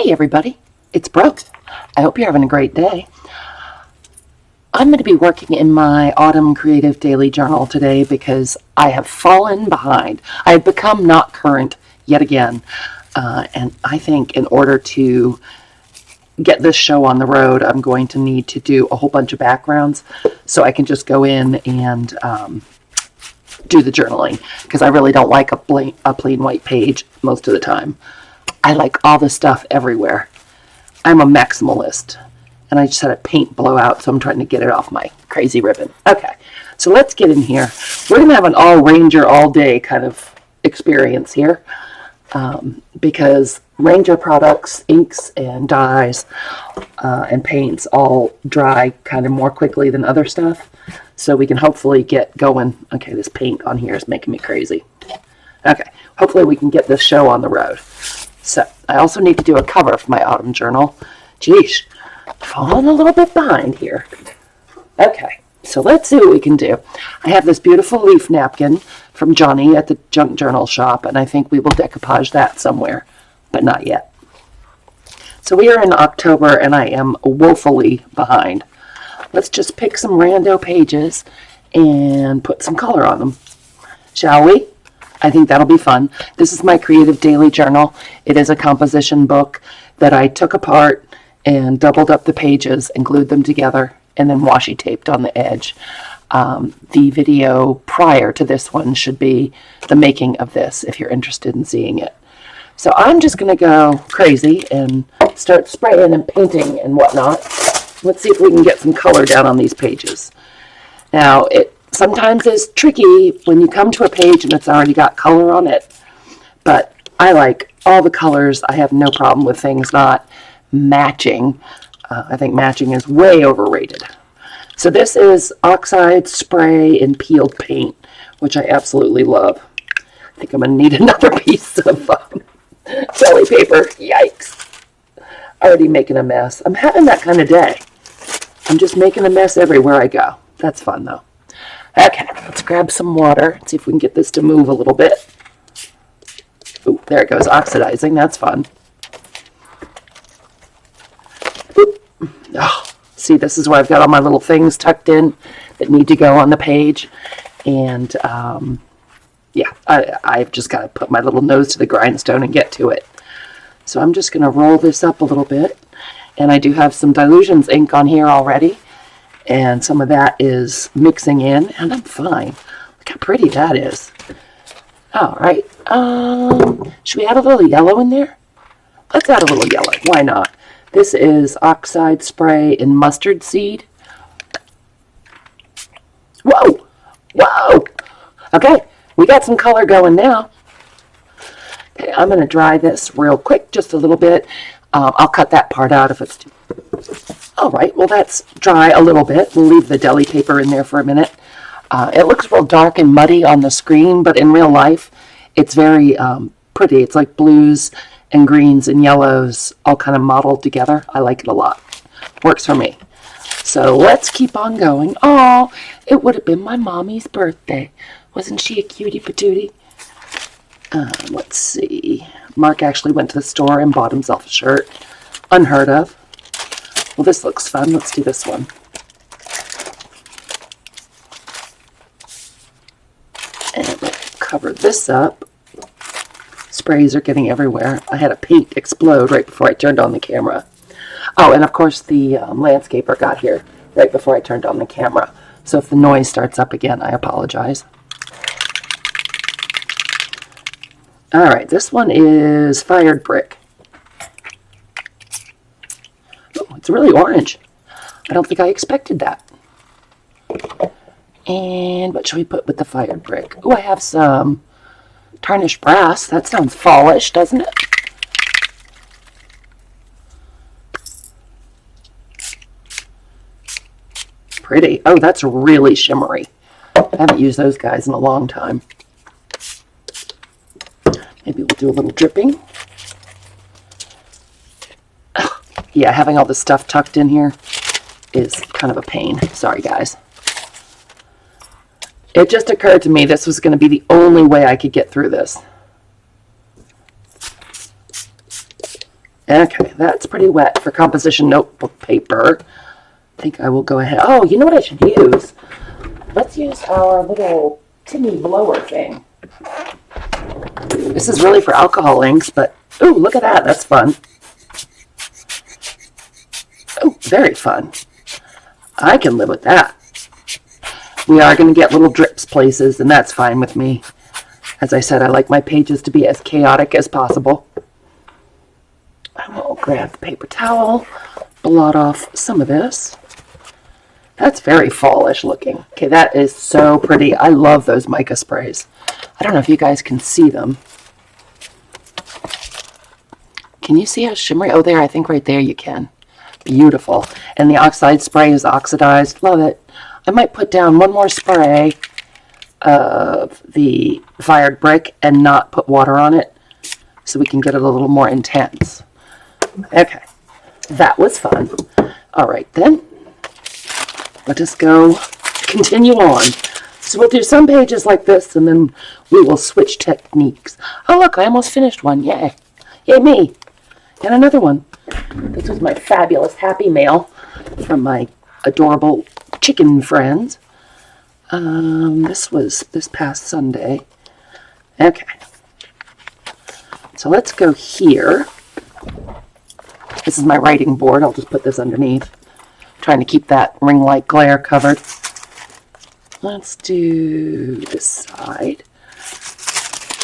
Hey everybody, it's Brooke. I hope you're having a great day. I'm going to be working in my Autumn Creative Daily Journal today because I have fallen behind. I have become not current yet again. And I think in order to get this show on the road, I'm going to need to do a whole bunch of backgrounds so I can just go in and do the journaling, because I really don't like a plain white page most of the time. I like all the stuff everywhere. I'm a maximalist, and I just had a paint blowout, so I'm trying to get it off my crazy ribbon. Okay, so let's get in here. We're going to have an all Ranger all day kind of experience here, because Ranger products, inks and dyes and paints all dry kind of more quickly than other stuff, so we can hopefully get going. Okay, this paint on here is making me crazy. Okay, hopefully we can get this show on the road. So I also need to do a cover for my autumn journal. Geesh, falling a little bit behind here. Okay, so let's see what we can do. I have this beautiful leaf napkin from Johni at the junk journal shop, and I think we will decoupage that somewhere, but not yet. So we are in October, and I am woefully behind. Let's just pick some rando pages and put some color on them, shall we? I think that'll be fun. This is my Creative Daily Journal. It is a composition book that I took apart and doubled up the pages and glued them together and then washi taped on the edge. The video prior to this one should be the making of this if you're interested in seeing it. So I'm just going to go crazy and start spraying and painting and whatnot. Let's see if we can get some color down on these pages. Now, it sometimes is tricky when you come to a page and it's already got color on it, but I like all the colors. I have no problem with things not matching. I think matching is way overrated. So this is oxide spray and peeled paint, which I absolutely love. I think I'm going to need another piece of jelly paper. Yikes. Already making a mess. I'm having that kind of day. I'm just making a mess everywhere I go. That's fun though. Okay, let's grab some water, see if we can get this to move a little bit. Ooh, there it goes, oxidizing. That's fun. Oh, see, this is where I've got all my little things tucked in that need to go on the page. And, yeah, I've just got to put my little nose to the grindstone and get to it. So I'm just going to roll this up a little bit. And I do have some Dilutions ink on here already. And some of that is mixing in, and I'm fine. Look how pretty that is. All right. Should we add a little yellow in there? Let's add a little yellow. Why not? This is oxide spray and mustard seed. Whoa! Whoa! Okay, we got some color going now. Okay, I'm going to dry this real quick, just a little bit. I'll cut that part out if it's too... All right, well, that's dry a little bit. We'll leave the deli paper in there for a minute. It looks real dark and muddy on the screen, but in real life, it's very pretty. It's like blues and greens and yellows all kind of modeled together. I like it a lot. Works for me. So let's keep on going. Oh, it would have been my mommy's birthday. Wasn't she a cutie patootie? Let's see. Mark actually went to the store and bought himself a shirt. Unheard of. Well, this looks fun. Let's do this one. And we'll cover this up. Sprays are getting everywhere. I had a paint explode right before I turned on the camera. Oh, and of course the landscaper got here right before I turned on the camera. So if the noise starts up again, I apologize. All right, this one is Fired Brick. Oh, it's really orange. I don't think I expected that. And what should we put with the Fired Brick? Oh, I have some tarnished brass. That sounds fallish, doesn't it? Pretty. Oh, that's really shimmery. I haven't used those guys in a long time. Maybe we'll do a little dripping. Oh, yeah, having all this stuff tucked in here is kind of a pain. Sorry, guys. It just occurred to me this was going to be the only way I could get through this. Okay, that's pretty wet for composition notebook paper. I think I will go ahead. Oh, you know what I should use? Let's use our little tinny blower thing. This is really for alcohol inks, but ooh, look at that. That's fun. Oh, very fun. I can live with that. We are going to get little drips places, and that's fine with me. As I said, I like my pages to be as chaotic as possible. I will grab the paper towel, blot off some of this. That's very fallish looking. Okay, that is so pretty. I love those mica sprays. I don't know if you guys can see them. Can you see how shimmery? Oh, there, I think right there you can. Beautiful. And the oxide spray is oxidized. Love it. I might put down one more spray of the fired brick and not put water on it so we can get it a little more intense. Okay, that was fun. All right, then. Let us go continue on. So we'll do some pages like this, and then we will switch techniques. Oh, look, I almost finished one. Yay. Yay, me. And another one. This was my fabulous Happy Mail from my adorable chicken friends. This was this past Sunday. Okay. So let's go here. This is my writing board. I'll just put this underneath. Trying to keep that ring light glare covered. Let's do this side.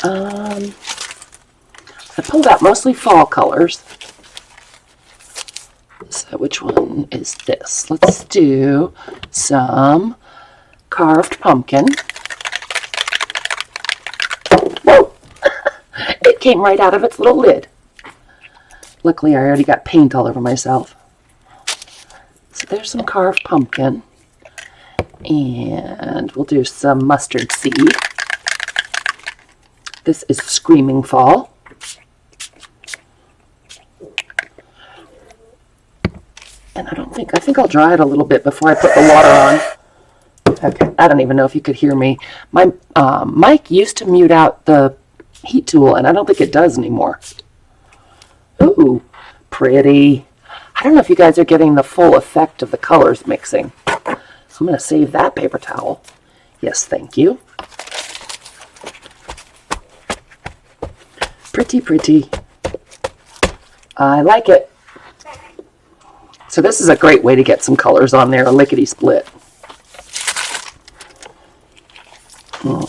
I pulled out mostly fall colors. So which one is this? Let's do some carved pumpkin. Whoa! It came right out of its little lid. Luckily, I already got paint all over myself. So there's some carved pumpkin. And we'll do some mustard seed. This is Screaming Fall. And I think I'll dry it a little bit before I put the water on. Okay, I don't even know if you could hear me. My mic used to mute out the heat tool, and I don't think it does anymore. Ooh, pretty. I don't know if you guys are getting the full effect of the colors mixing. So I'm going to save that paper towel. Yes, thank you. Pretty, pretty. I like it. So this is a great way to get some colors on there, a lickety-split.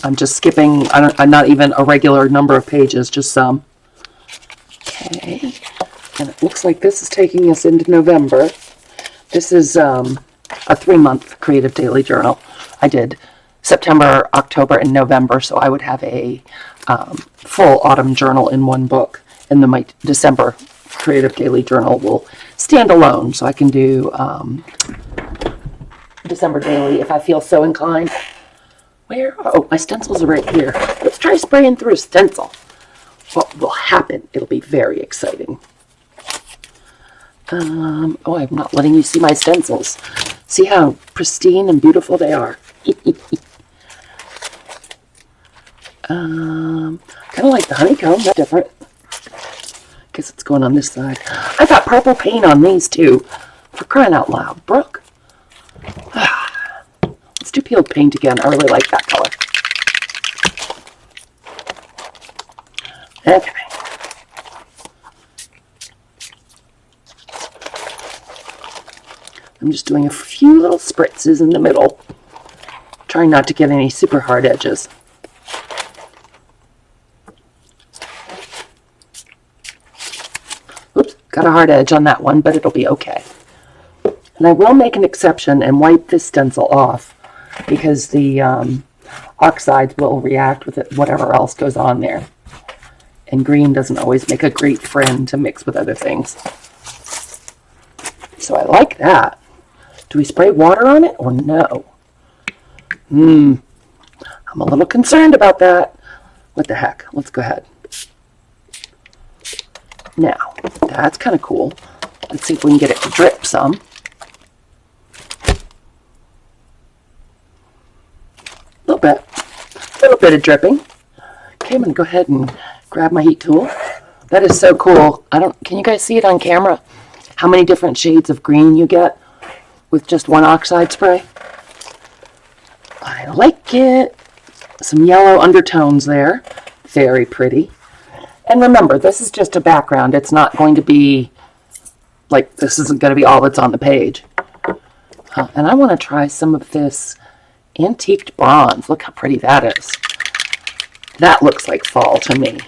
I'm just skipping, I'm not even a regular number of pages, just some. Okay, and it looks like this is taking us into November. This is a 3-month creative daily journal. I did September, October, and November, so I would have a full autumn journal in one book, and then my December creative daily journal will stand alone, so I can do December daily if I feel so inclined. Where? Oh, my stencils are right here. Let's try spraying through a stencil. What will happen? It'll be very exciting. Oh, I'm not letting you see my stencils. See how pristine and beautiful they are. Kind of like the honeycomb. That's different. Guess it's going on this side. I got purple paint on these too. For crying out loud, Brooke. Let's do peeled paint again. I really like that color. Okay. I'm just doing a few little spritzes in the middle. Trying not to get any super hard edges. Oops, got a hard edge on that one, but it'll be okay. And I will make an exception and wipe this stencil off because the oxides will react with it, whatever else goes on there. And green doesn't always make a great friend to mix with other things. So I like that. Do we spray water on it or no? I'm a little concerned about that. What the heck? Let's go ahead. Now, that's kind of cool. Let's see if we can get it to drip some. A little bit of dripping. Okay, I'm going to go ahead and grab my heat tool, That is so cool. Can you guys see it on camera? How many different shades of green you get with just one oxide spray? I like it. Some yellow undertones there. Very pretty. And remember, this is just a background. It's not going to be, like, this isn't going to be all that's on the page. And I want to try some of this antiqued bronze. Look how pretty that is. That looks like fall to me.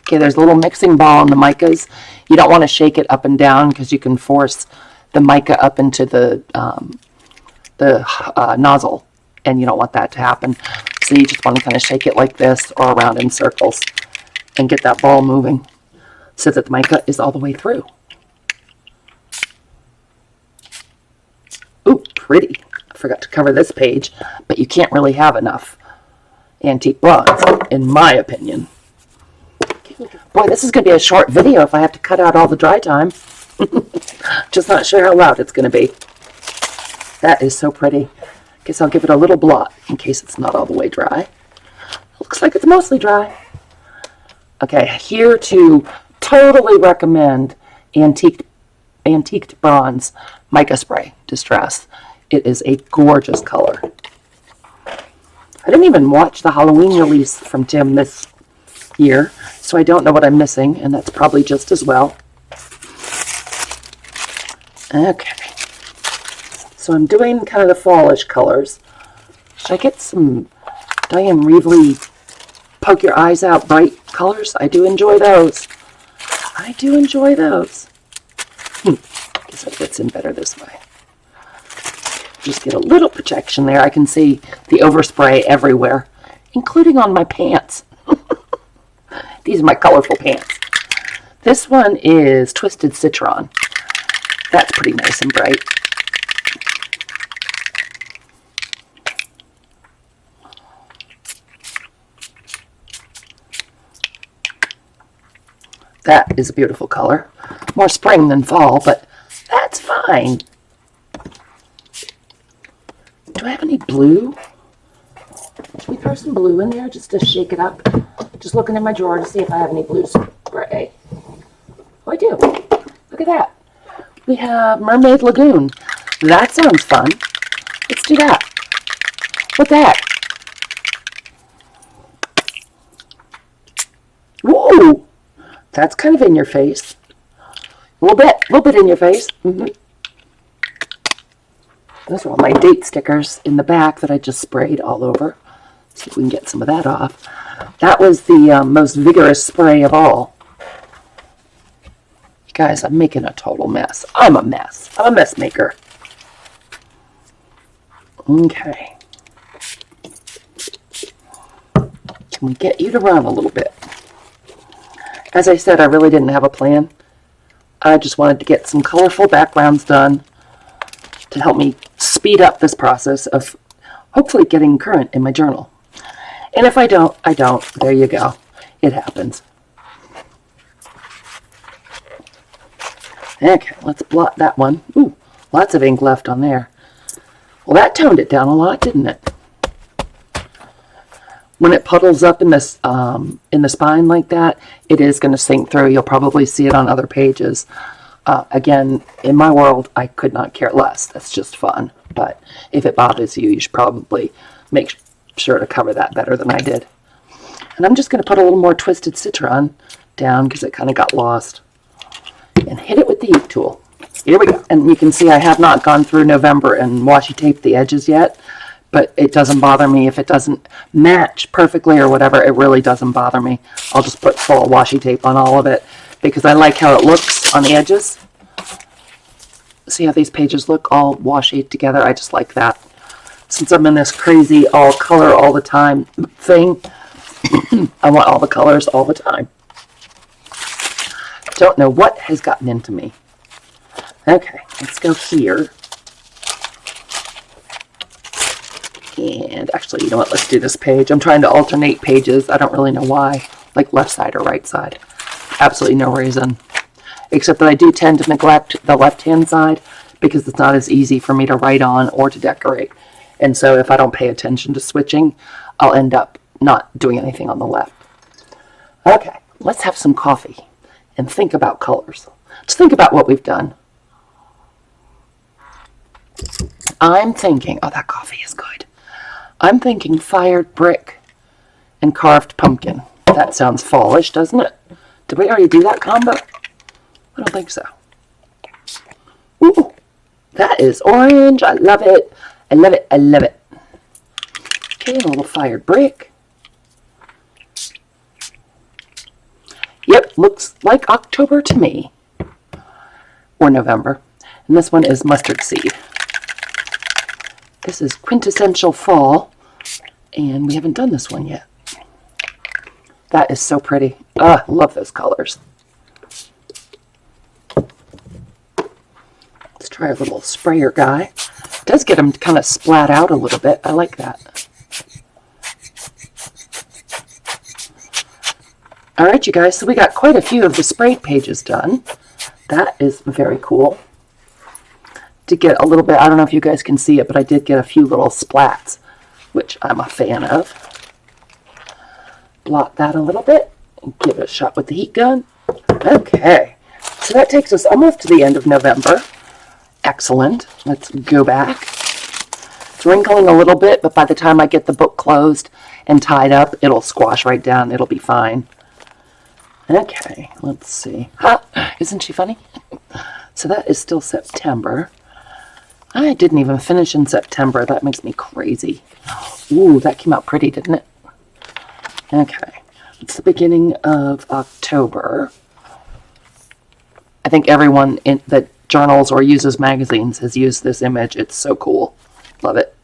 Okay, there's a little mixing ball in the micas. You don't want to shake it up and down because you can force the mica up into the nozzle, and you don't want that to happen. So you just want to kind of shake it like this or around in circles and get that ball moving so that the mica is all the way through. Ooh, pretty. I forgot to cover this page, but you can't really have enough antique bronze, in my opinion. Boy, this is going to be a short video if I have to cut out all the dry time. Just not sure how loud it's going to be. That is so pretty. Guess I'll give it a little blot in case it's not all the way dry. Looks like it's mostly dry. Okay, here to totally recommend antiqued bronze mica spray distress. It is a gorgeous color. I didn't even watch the Halloween release from Tim this year, so I don't know what I'm missing, and that's probably just as well. Okay. So I'm doing kind of the fallish colors. Should I get some Diane Reevely poke your eyes out bright colors? I do enjoy those. I do enjoy those. Guess it fits in better this way. Just get a little protection there. I can see the overspray everywhere, including on my pants. These are my colorful pants. This one is Twisted Citron. That's pretty nice and bright. That is a beautiful color. More spring than fall, but that's fine. Do I have any blue? Should we throw some blue in there just to shake it up? Just looking in my drawer to see if I have any blue spray. Oh, I do. Look at that. We have Mermaid Lagoon. That sounds fun. Let's do that. What the heck? Whoa! That's kind of in your face. A little bit in your face. Those are all my date stickers in the back that I just sprayed all over. See if we can get some of that off. That was the most vigorous spray of all. You guys, I'm making a total mess. I'm a mess. I'm a mess maker. Okay. Can we get you to run a little bit? As I said, I really didn't have a plan. I just wanted to get some colorful backgrounds done to help me speed up this process of hopefully getting current in my journal. And if I don't, I don't. There you go. It happens. Okay, let's blot that one. Ooh, lots of ink left on there. Well, that toned it down a lot, didn't it? When it puddles up in the spine like that, it is going to sink through. You'll probably see it on other pages. Again, in my world, I could not care less. That's just fun. But if it bothers you, you should probably make sure to cover that better than I did. And I'm just going to put a little more Twisted Citron down because it kind of got lost. And hit it with the heat tool. Here we go. And you can see I have not gone through November and washi taped the edges yet. But it doesn't bother me if it doesn't match perfectly or whatever. It really doesn't bother me. I'll just put full washi tape on all of it because I like how it looks on the edges. See how these pages look all washi together? I just like that. Since I'm in this crazy all color all the time thing, I want all the colors all the time. Don't know what has gotten into me. Okay, let's go here. And actually, you know what? Let's do this page. I'm trying to alternate pages. I don't really know why. Like left side or right side. Absolutely no reason. Except that I do tend to neglect the left-hand side because it's not as easy for me to write on or to decorate. And so if I don't pay attention to switching, I'll end up not doing anything on the left. Okay, let's have some coffee and think about colors. Let's think about what we've done. I'm thinking, oh, that coffee is good. I'm thinking fired brick and carved pumpkin. That sounds fallish, doesn't it? Did we already do that combo? I don't think so. Ooh, that is orange. I love it. I love it. I love it. Okay, a little fired brick. Yep, looks like October to me. Or November. And this one is mustard seed. This is quintessential fall. And we haven't done this one yet. That is so pretty. I love those colors. Let's try our little sprayer guy. It does get them kind of splat out a little bit. I like that. All right, you guys, so we got quite a few of the sprayed pages done. That is very cool. Did get a little bit, I don't know if you guys can see it, but I did get a few little splats, which I'm a fan of. Blot that a little bit and give it a shot with the heat gun. Okay, so that takes us almost to the end of November. Excellent. Let's go back. It's wrinkling a little bit, but by the time I get the book closed and tied up, it'll squash right down. It'll be fine. Okay, let's see. Isn't she funny? So that is still September. I didn't even finish in September. That makes me crazy. Ooh, that came out pretty, didn't it? Okay, it's the beginning of October. I think everyone that journals or uses magazines has used this image. It's so cool. Love it.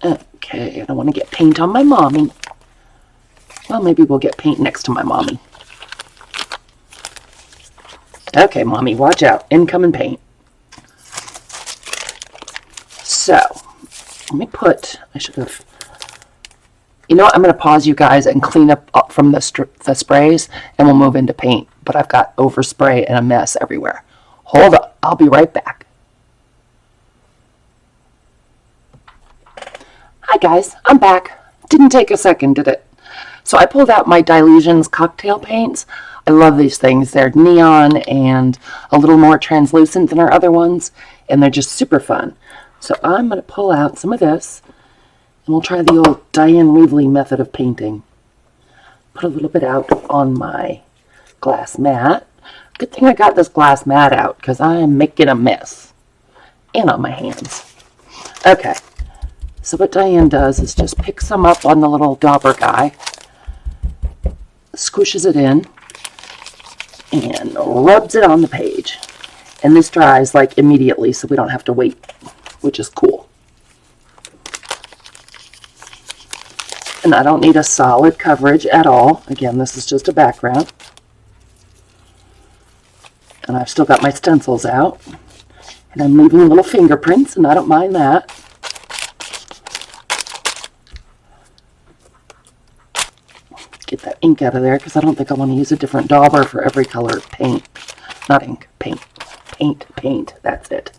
Okay, I don't want to get paint on my mommy. Well, maybe we'll get paint next to my mommy. Okay, mommy, watch out. Incoming paint. So, let me put, I should have, you know what, I'm going to pause you guys and clean up from the sprays, and we'll move into paint. But I've got overspray and a mess everywhere. Hold up, I'll be right back. Hi guys, I'm back. Didn't take a second, did it? So I pulled out my Dylusions cocktail paints. I love these things. They're neon and a little more translucent than our other ones, and they're just super fun. So I'm going to pull out some of this, and we'll try the old Diane Reevely method of painting. Put a little bit out on my glass mat. Good thing I got this glass mat out, because I'm making a mess. And on my hands. Okay. So what Diane does is just pick some up on the little dauber guy, squishes it in, and rubs it on the page. And this dries like immediately, so we don't have to wait, which is cool. And I don't need a solid coverage at all. Again, this is just a background. And I've still got my stencils out. And I'm leaving little fingerprints, and I don't mind that. Get that ink out of there, because I don't think I want to use a different dauber for every color of paint. Not ink, paint. Paint. That's it.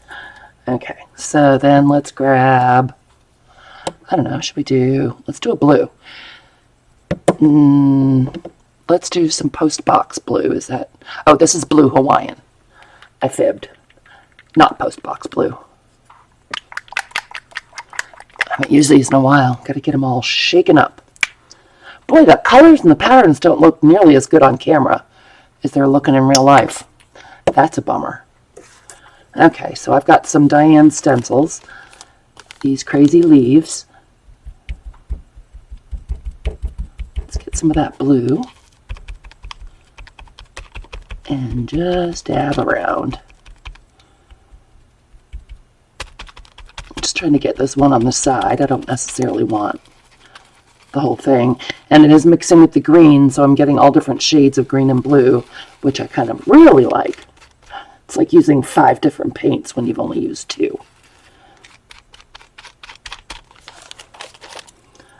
Okay, so then let's grab, I don't know, let's do a blue. Let's do some postbox blue. Is that, oh, this is blue Hawaiian. I fibbed. Not postbox blue. I haven't used these in a while. Got to get them all shaken up. Boy, the colors and the patterns don't look nearly as good on camera as they're looking in real life. That's a bummer. Okay, so I've got some Diane stencils. These crazy leaves. Let's get some of that blue. And just dab around. I'm just trying to get this one on the side. I don't necessarily want the whole thing. And it is mixing with the green, so I'm getting all different shades of green and blue, which I kind of really like. It's like using 5 different paints when you've only used 2.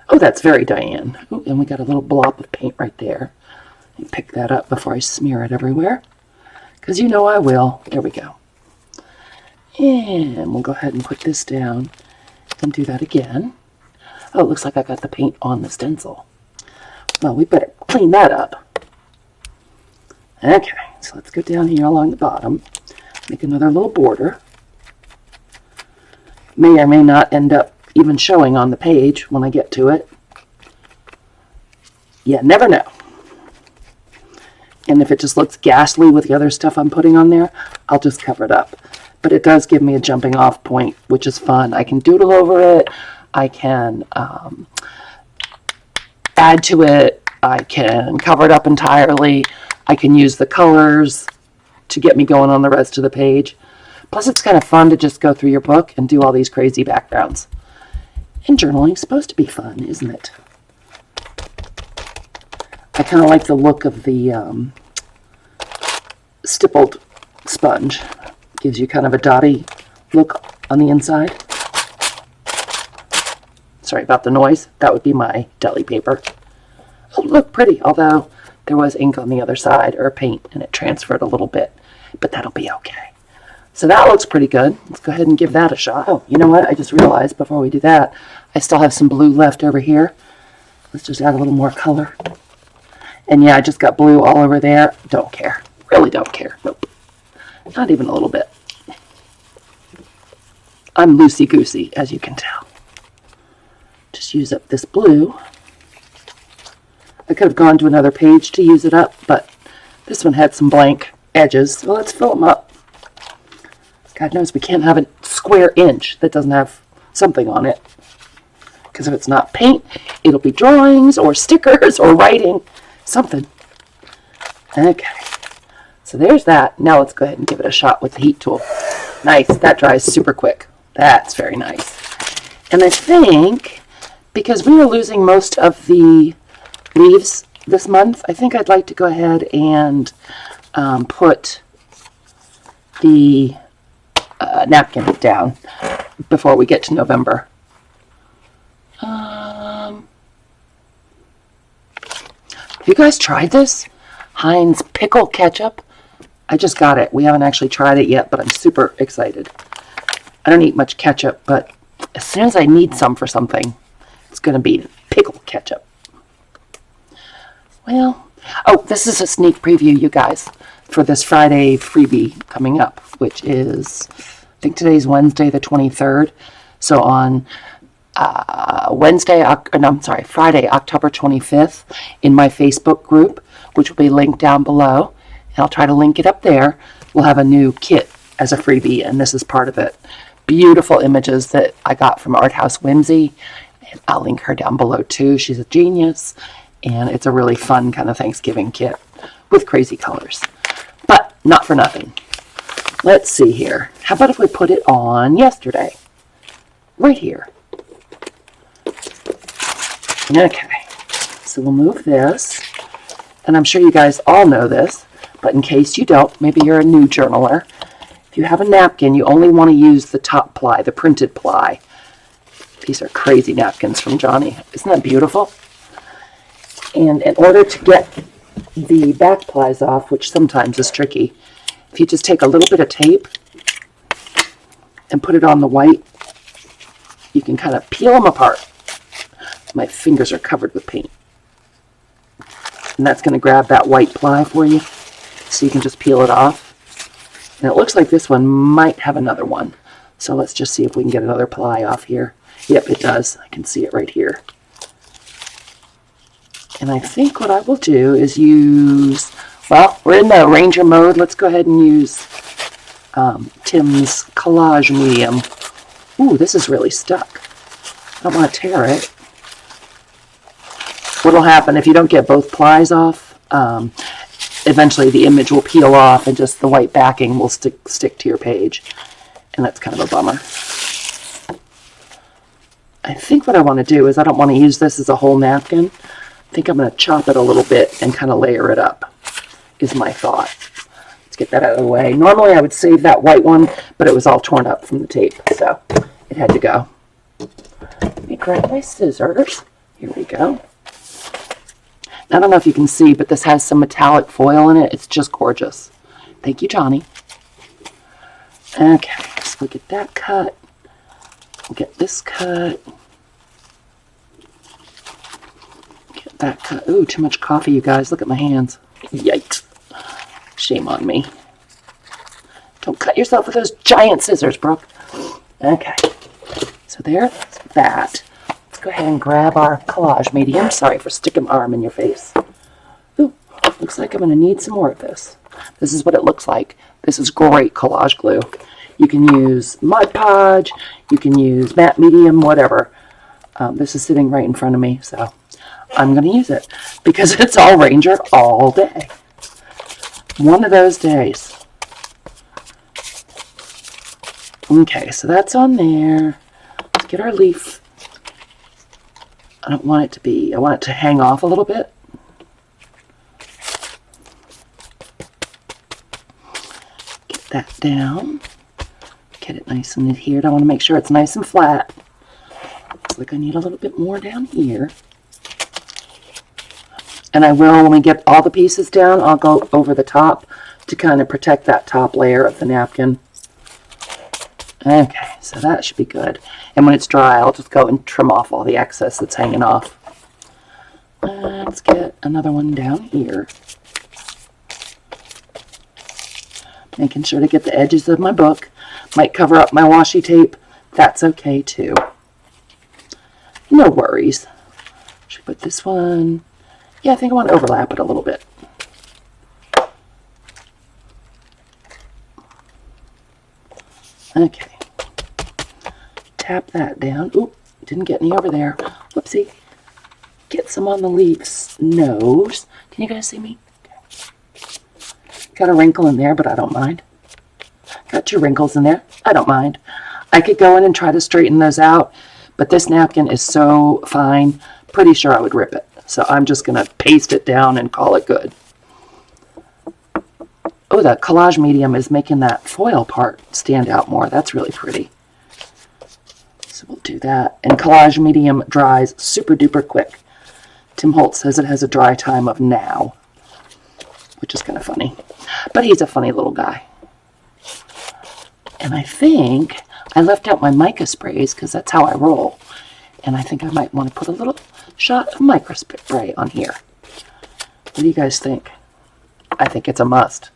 Oh, that's very Diane. Ooh, and we got a little blob of paint right there. Pick that up before I smear it everywhere, because you know I will. There we go. And we'll go ahead and put this down and do that again. Oh, it looks like I got the paint on the stencil. Well, we better clean that up. Okay, so let's go down here along the bottom. Make another little border. May or may not end up even showing on the page when I get to it. You never know. And if it just looks ghastly with the other stuff I'm putting on there, I'll just cover it up. But it does give me a jumping off point, which is fun. I can doodle over it. I can add to it. I can cover it up entirely. I can use the colors to get me going on the rest of the page. Plus, it's kind of fun to just go through your book and do all these crazy backgrounds. And journaling's supposed to be fun, isn't it? I kind of like the look of the stippled sponge. Gives you kind of a dotty look on the inside. Sorry about the noise. That would be my deli paper. Oh, look pretty, although there was ink on the other side, or paint, and it transferred a little bit. But that'll be okay. So that looks pretty good. Let's go ahead and give that a shot. Oh, you know what? I just realized before we do that, I still have some blue left over here. Let's just add a little more color. And yeah, I just got blue all over there. Don't care. Really don't care. Nope. Not even a little bit. I'm loosey-goosey, as you can tell. Just use up this blue. I could have gone to another page to use it up, but this one had some blank edges. So let's fill them up. God knows we can't have a square inch that doesn't have something on it. Because if it's not paint, it'll be drawings or stickers or writing. Something. Okay. So there's that. Now let's go ahead and give it a shot with the heat tool. Nice. That dries super quick. That's very nice. And I think, because we were losing most of the leaves this month, I think I'd like to go ahead and put the napkin down before we get to November. Have you guys tried this? Heinz pickle ketchup? I just got it. We haven't actually tried it yet, but I'm super excited. I don't eat much ketchup, but as soon as I need some for something, it's going to be pickle ketchup. Well, oh, this is a sneak preview, you guys, for this Friday freebie coming up, which is, I think today's Wednesday the 23rd. So on Friday, October 25th, in my Facebook group, which will be linked down below, and I'll try to link it up there, we'll have a new kit as a freebie, and this is part of it. Beautiful images that I got from Art House Whimsy, and I'll link her down below too. She's a genius, and it's a really fun kind of Thanksgiving kit with crazy colors. But not for nothing. Let's see here. How about if we put it on yesterday? Right here. Okay. So we'll move this. And I'm sure you guys all know this, but in case you don't, maybe you're a new journaler. If you have a napkin, you only want to use the top ply, the printed ply. These are crazy napkins from Johni. Isn't that beautiful? And in order to get the back plies off, which sometimes is tricky, if you just take a little bit of tape and put it on the white, you can kind of peel them apart. My fingers are covered with paint. And that's going to grab that white ply for you, so you can just peel it off. And it looks like this one might have another one. So let's just see if we can get another ply off here. Yep, it does. I can see it right here. And I think what I will do is use, well, we're in the Ranger mode. Let's go ahead and use Tim's collage medium. Ooh, this is really stuck. I don't want to tear it. What'll happen if you don't get both plies off, eventually the image will peel off and just the white backing will stick to your page. And that's kind of a bummer. I think what I want to do is I don't want to use this as a whole napkin. I think I'm going to chop it a little bit and kind of layer it up, is my thought. Let's get that out of the way. Normally I would save that white one, but it was all torn up from the tape, so it had to go. Let me grab my scissors. Here we go. I don't know if you can see, but this has some metallic foil in it. It's just gorgeous. Thank you, Johni. Okay, so we'll get that cut. We'll get this cut. Get Ooh, too much coffee, you guys. Look at my hands. Yikes. Shame on me. Don't cut yourself with those giant scissors, Brooke. Okay. So there's that. Let's go ahead and grab our collage medium. Sorry for sticking my arm in your face. Ooh, looks like I'm going to need some more of this. This is what it looks like. This is great collage glue. You can use Mod Podge. You can use matte medium, whatever. This is sitting right in front of me, so I'm going to use it because it's all Ranger all day. One of those days. Okay, so that's on there. Let's get our leaf. I want it to hang off a little bit. Get that down. Get it nice and adhered. I want to make sure it's nice and flat. Looks like I need a little bit more down here. And I will, when we get all the pieces down, I'll go over the top to kind of protect that top layer of the napkin. Okay, so that should be good. And when it's dry, I'll just go and trim off all the excess that's hanging off. Let's get another one down here. Making sure to get the edges of my book. Might cover up my washi tape. That's okay too. No worries. Should we put this one? Yeah, I think I want to overlap it a little bit. Okay. Tap that down. Oop, didn't get any over there. Whoopsie. Get some on the leaf's nose. Can you guys see me? Okay. Got a wrinkle in there, but I don't mind. Got 2 wrinkles in there. I don't mind. I could go in and try to straighten those out, but this napkin is so fine, pretty sure I would rip it. So I'm just going to paste it down and call it good. Oh, that collage medium is making that foil part stand out more. That's really pretty. So we'll do that. And collage medium dries super duper quick. Tim Holt says it has a dry time of now, which is kind of funny. But he's a funny little guy. And I think I left out my mica sprays because that's how I roll. And I think I might want to put a little shot of mica spray on here. What do you guys think? I think it's a must.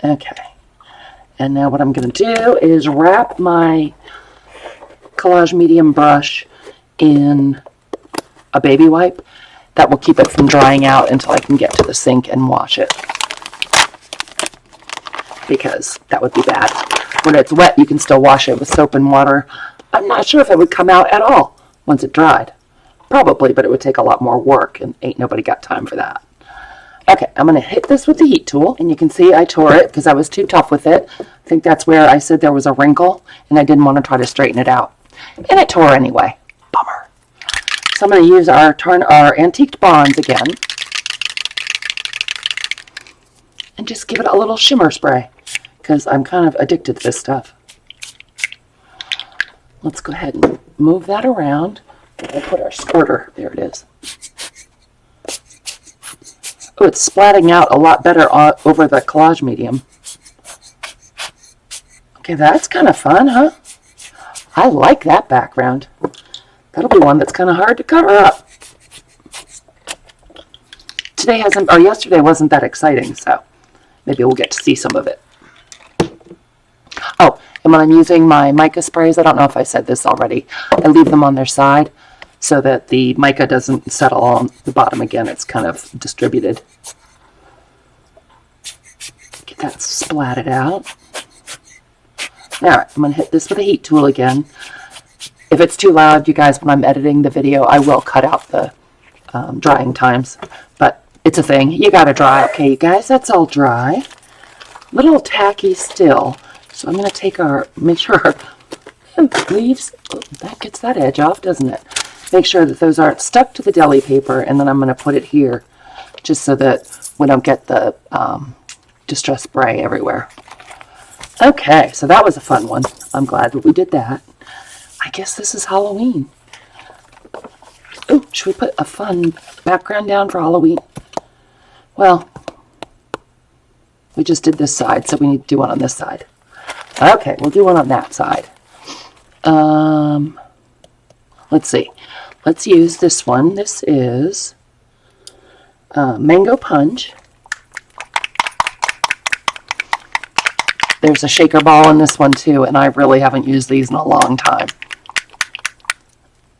Okay. And now what I'm going to do is wrap my collage medium brush in a baby wipe. That will keep it from drying out until I can get to the sink and wash it. Because that would be bad. When it's wet, you can still wash it with soap and water. I'm not sure if it would come out at all once it dried. Probably, but it would take a lot more work, and ain't nobody got time for that. Okay, I'm going to hit this with the heat tool, and you can see I tore it because I was too tough with it. I think that's where I said there was a wrinkle, and I didn't want to try to straighten it out. And it tore anyway. Bummer. So I'm going to use our antiqued bonds again, and just give it a little shimmer spray, because I'm kind of addicted to this stuff. Let's go ahead and move that around. We'll put our squirter. There it is. Oh, it's splatting out a lot better over the collage medium. Okay, that's kind of fun, huh? I like that background. That'll be one that's kind of hard to cover up. Yesterday wasn't that exciting, so maybe we'll get to see some of it. Oh, and when I'm using my mica sprays, I don't know if I said this already, I leave them on their side so that the mica doesn't settle on the bottom again. It's kind of distributed. Get that splatted out. Alright, I'm going to hit this with a heat tool again. If it's too loud, you guys, when I'm editing the video, I will cut out the drying times. But it's a thing. You got to dry. Okay, you guys, that's all dry. A little tacky still. So I'm going to make sure our leaves, that gets that edge off, doesn't it? Make sure that those aren't stuck to the deli paper, and then I'm going to put it here just so that we don't get the distress spray everywhere. Okay, so that was a fun one. I'm glad that we did that. I guess this is Halloween. Oh, should we put a fun background down for Halloween? Well, we just did this side, so we need to do one on this side. Okay, we'll do one on that side. Let's see. Let's use this one. This is Mango Punch. There's a shaker ball in this one too, and I really haven't used these in a long time.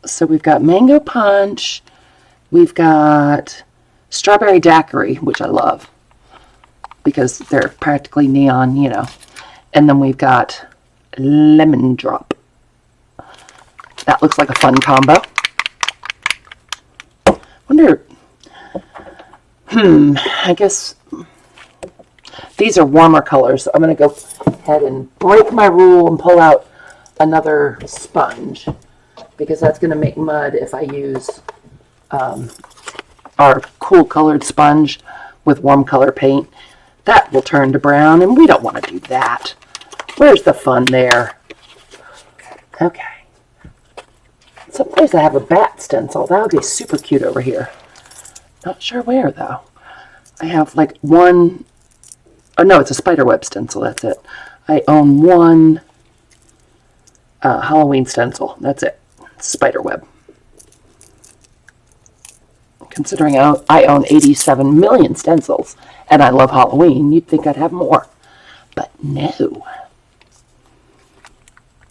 So we've got Mango Punch, we've got Strawberry Daiquiri, which I love because they're practically neon, you know. And then we've got Lemon Drop. That looks like a fun combo. Wonder, I guess these are warmer colors, so I'm going to go ahead and break my rule and pull out another sponge, because that's going to make mud if I use our cool colored sponge with warm color paint. That will turn to brown, and we don't want to do that. Where's the fun there? Okay. Someplace I have a bat stencil. That would be super cute over here. Not sure where, though. I have like one... Oh, no, it's a spiderweb stencil. That's it. I own one Halloween stencil. That's it. Spiderweb. Considering I own 87 million stencils and I love Halloween, you'd think I'd have more. But no.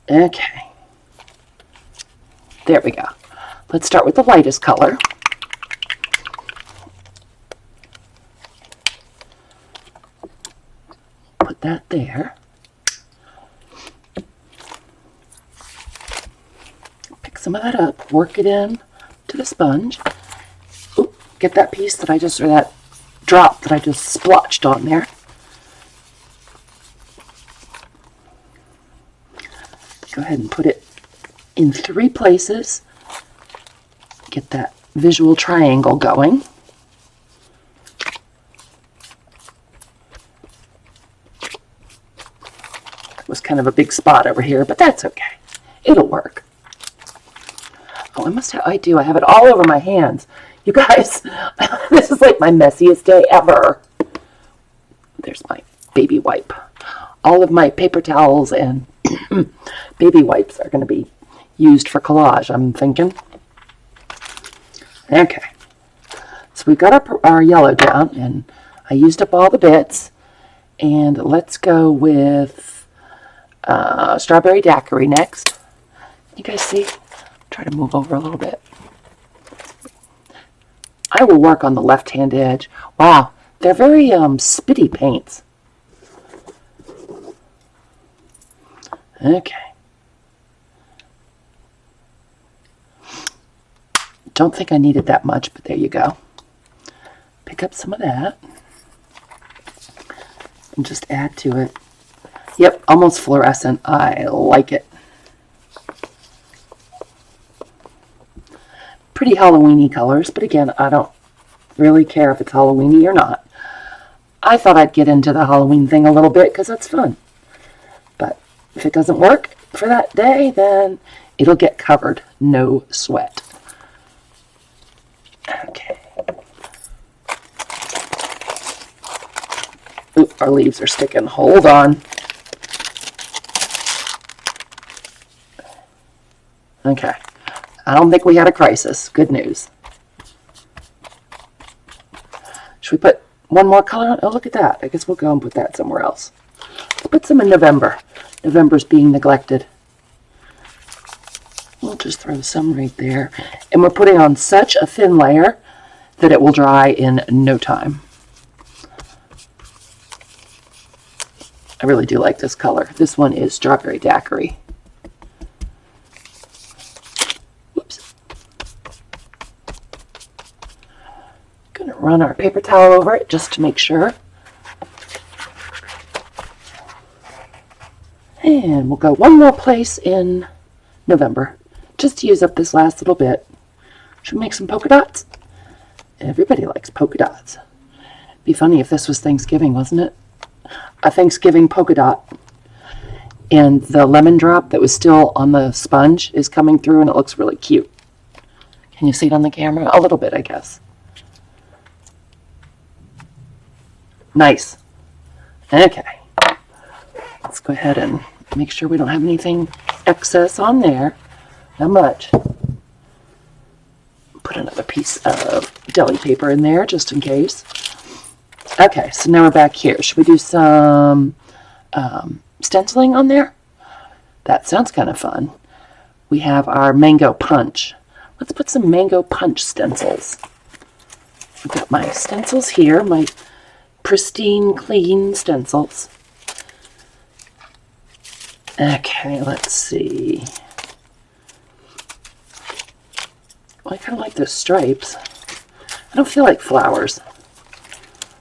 Okay. There we go. Let's start with the lightest color. Put that there. Pick some of that up, work it in to the sponge. Ooh, get that piece that or that drop that I just splotched on there. Go ahead and put it in 3 places. Get that visual triangle going. Was kind of a big spot over here, but that's okay. It'll work. Oh, I have it all over my hands. You guys, this is like my messiest day ever. There's my baby wipe. All of my paper towels and baby wipes are going to be used for collage, I'm thinking. Okay. So we've got our yellow down, and I used up all the bits. And let's go with Strawberry Daiquiri next. You guys see? Try to move over a little bit. I will work on the left-hand edge. Wow, they're very spitty paints. Okay. Don't think I needed that much, but there you go. Pick up some of that and just add to it. Yep, almost fluorescent. I like it. Pretty Halloween-y colors, but again, I don't really care if it's Halloween-y or not. I thought I'd get into the Halloween thing a little bit because that's fun. But if it doesn't work for that day, then it'll get covered. No sweat. Okay. Oop, our leaves are sticking. Hold on. Okay. I don't think we had a crisis. Good news. Should we put one more color on? Oh, look at that. I guess we'll go and put that somewhere else. Let's put some in November. November's being neglected. We'll just throw some right there. And we're putting on such a thin layer that it will dry in no time. I really do like this color. This one is Strawberry Daiquiri. Whoops. Gonna run our paper towel over it just to make sure. And we'll go one more place in November, just to use up this last little bit. Should we make some polka dots? Everybody likes polka dots. Be funny if this was Thanksgiving, wasn't it? A Thanksgiving polka dot. And the lemon drop that was still on the sponge is coming through, and it looks really cute. Can you see it on the camera? A little bit, I guess. Nice. Okay. Let's go ahead and make sure we don't have anything excess on there. Not much. Put another piece of deli paper in there just in case. Okay, so now we're back here. Should we do some stenciling on there? That sounds kind of fun. We have our mango punch. Let's put some mango punch stencils. I've got my stencils here, my pristine, clean stencils. Okay, let's see. Well, I kind of like those stripes. I don't feel like flowers.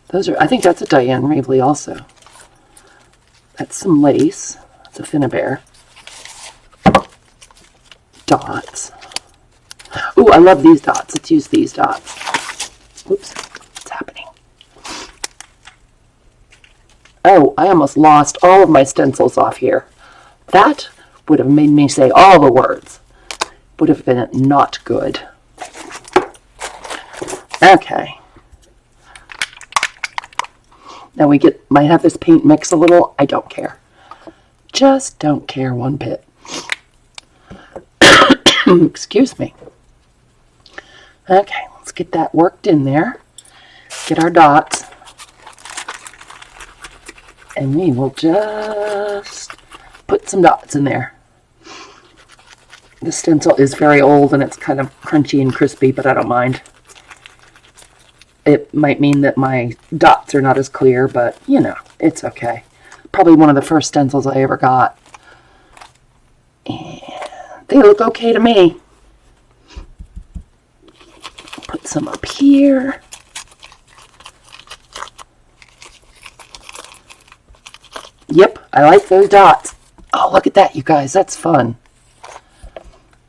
Those are, I think that's a Diane Reevely also. That's some lace. That's a Finnabair. Dots. Ooh, I love these dots. Let's use these dots. Oops, what's happening? Oh, I almost lost all of my stencils off here. That would have made me say all the words. Would have been not good. Okay. Now we might have this paint mix a little. I don't care. Just don't care one bit. Excuse me. Okay, let's get that worked in there. Get our dots. And we will just put some dots in there. The stencil is very old and it's kind of crunchy and crispy, but I don't mind. It might mean that my dots are not as clear, but you know, it's okay. Probably one of the first stencils I ever got. And they look okay to me. Put some up here. Yep, I like those dots. Oh, look at that, you guys. That's fun.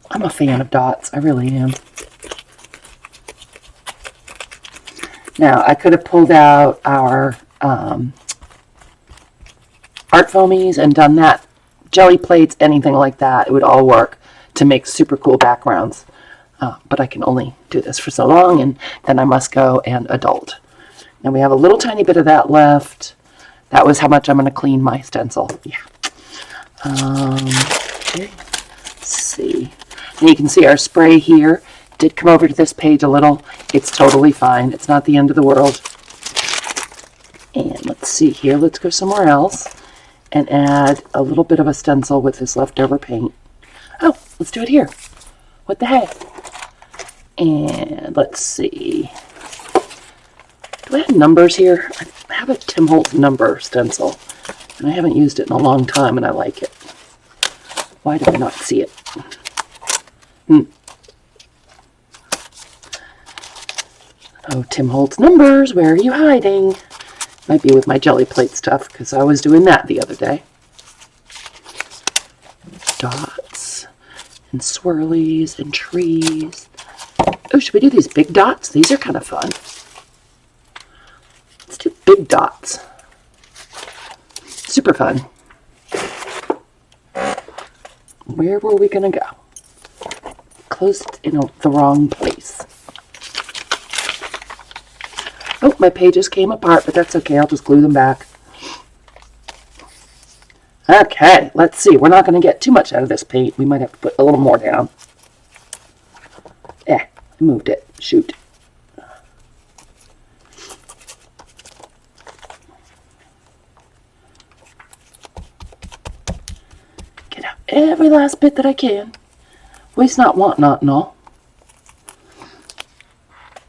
I'm a fan of dots. I really am. Now, I could have pulled out our art foamies and done that. Jelly plates, anything like that. It would all work to make super cool backgrounds. But I can only do this for so long, and then I must go and adult. Now, we have a little tiny bit of that left. That was how much I'm going to clean my stencil. Yeah. Okay. Let's see. And you can see our spray here did come over to this page a little. It's totally fine. It's not the end of the world. And let's see here. Let's go somewhere else and add a little bit of a stencil with this leftover paint. Oh, let's do it here. What the heck? And let's see. Do I have numbers here? I have a Tim Holtz number stencil, and I haven't used it in a long time, and I like it. Why do I not see it? Oh, Tim Holtz numbers, where are you hiding? Might be with my jelly plate stuff, because I was doing that the other day. Dots, and swirlies, and trees. Oh, should we do these big dots? These are kind of fun. Let's do big dots. Super fun. Where were we going to go? Closed in the wrong place. Oh, my pages came apart, but that's okay. I'll just glue them back. Okay, let's see. We're not going to get too much out of this paint. We might have to put a little more down. I moved it. Shoot. Get out every last bit that I can. Waste not, want not, and all.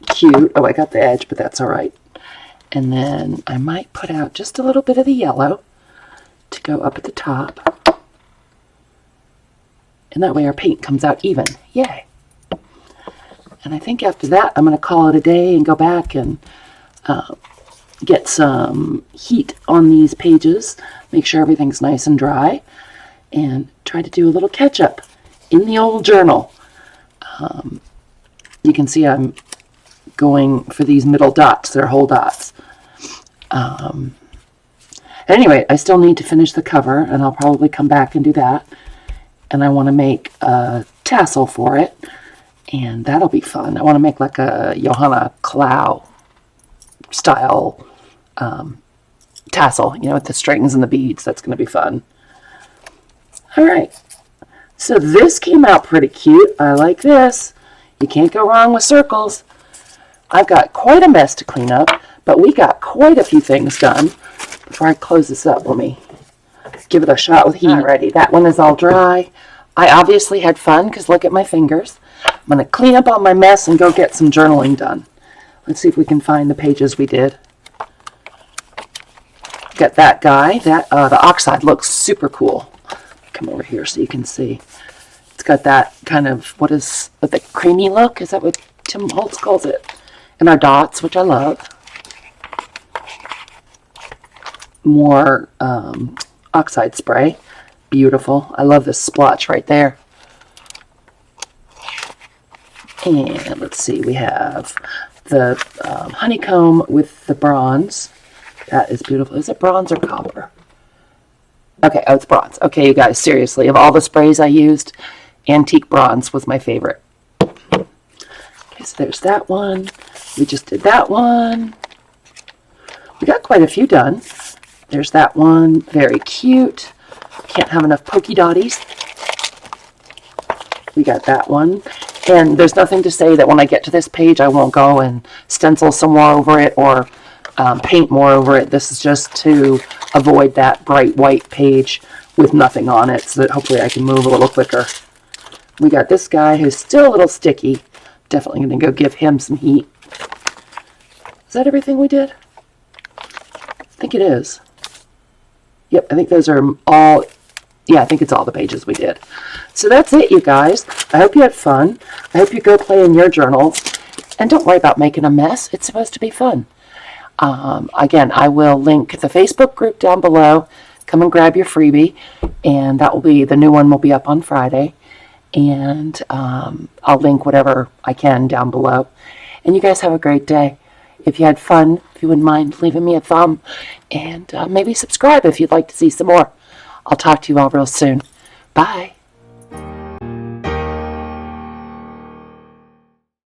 Cute. Oh, I got the edge, but that's all right. And then I might put out just a little bit of the yellow to go up at the top. And that way our paint comes out even. Yay. And I think after that, I'm going to call it a day and go back and get some heat on these pages. Make sure everything's nice and dry. And try to do a little catch-up in the old journal. You can see I'm going for these middle dots. They're whole dots. Anyway, I still need to finish the cover, and I'll probably come back and do that. And I want to make a tassel for it, and that'll be fun. I want to make like a Johanna Klau style tassel, you know, with the strings and the beads. That's going to be fun. All right. So this came out pretty cute. I like this. You can't go wrong with circles. I've got quite a mess to clean up, but we got quite a few things done. Before I close this up, let me give it a shot with heat. Alrighty, that one is all dry. I obviously had fun because look at my fingers. I'm going to clean up all my mess and go get some journaling done. Let's see if we can find the pages we did. Got that guy. The oxide looks super cool. Come over here so you can see. It's got that kind of, what the creamy look? Is that what Tim Holtz calls it? And our dots, which I love. More oxide spray. Beautiful. I love this splotch right there. And let's see, we have the honeycomb with the bronze. That is beautiful. Is it bronze or copper? Okay, oh, it's bronze. Okay, you guys, seriously, of all the sprays I used, antique bronze was my favorite. Okay, so there's that one. We just did that one. We got quite a few done. There's that one. Very cute. Can't have enough pokey dotties. We got that one. And there's nothing to say that when I get to this page, I won't go and stencil some more over it or paint more over it. This is just to avoid that bright white page with nothing on it so that hopefully I can move a little quicker. We got this guy who's still a little sticky. Definitely going to go give him some heat. Is that everything we did? I think it is. Yep, I think those are all, yeah, I think it's all the pages we did. So that's it, you guys. I hope you had fun. I hope you go play in your journals. And don't worry about making a mess. It's supposed to be fun. Again, I will link the Facebook group down below. Come and grab your freebie. And that will be, the new one will be up on Friday. And I'll link whatever I can down below. And you guys have a great day. If you had fun, if you wouldn't mind leaving me a thumb, and maybe subscribe if you'd like to see some more. I'll talk to you all real soon. Bye.